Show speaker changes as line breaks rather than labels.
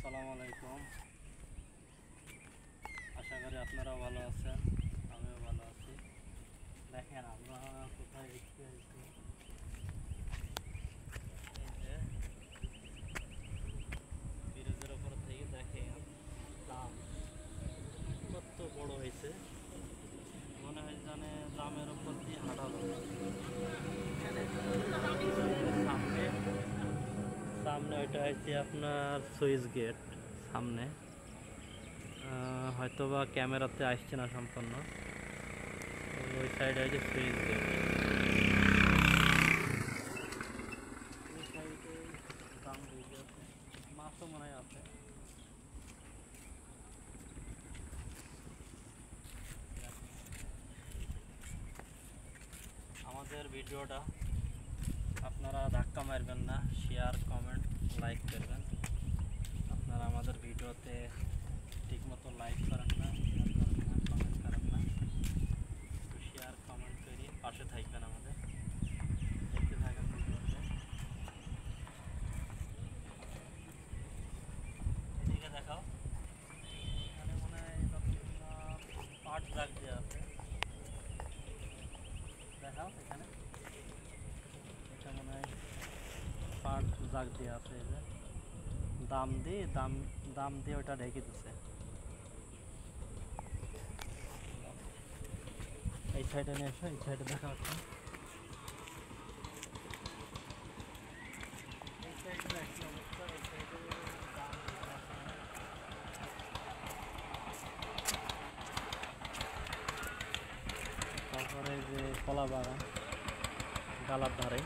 আসসালামু আলাইকুম। আশা করি আপনারাও ভালো আছেন, আমিও ভালো আছি। দেখেন আমরা কোথায় দেখতে আসছি, এই যে ব্রিজের ওপর থেকে দেখেন দাম কত বড় হয়েছে। মনে হয় জানে দামের ওপর দিয়ে হাঁটা যাবে। সামনে সামনে ওইটা হচ্ছে আপনার সুইচ গেট। সামনে হয়তো বা ক্যামেরাতে আসছে না সম্পূর্ণ। ওই সাইডে হচ্ছে সুইচ গেট, ওই সাইডে দাম হয়ে আছে, মাছও মনে হয় আছে। আমাদের ভিডিওটা আপনারা ধাক্কা মারবেন না, শেয়ার কমেন্ট লাইক করবেন। আপনারা আমাদের ভিডিওতে ঠিকমতো লাইক করেন না, শেয়ার করেন না, কমেন্ট করেন না। একটু শেয়ার কমেন্ট করে পাশে থাকবেন, আমাদের দেখতে থাকেন ভিডিওতে। এদিকে দেখাও, এখানে মনে হয় পাট জাগ দেওয়া আছে। দেখাও এখানে, এটা মনে হয় পাট জাগ দেওয়া আছে। এই যে দাম দিয়ে ওটা ঢেকে দিচ্ছে। এই সাইডে নিয়ে এসো, এই সাইডে দেখা হচ্ছে। এই সাইডে একই অবস্থা, এই সাইডে দাম দেওয়া আছে। তারপরে যে কলা বাগান গালার ধারে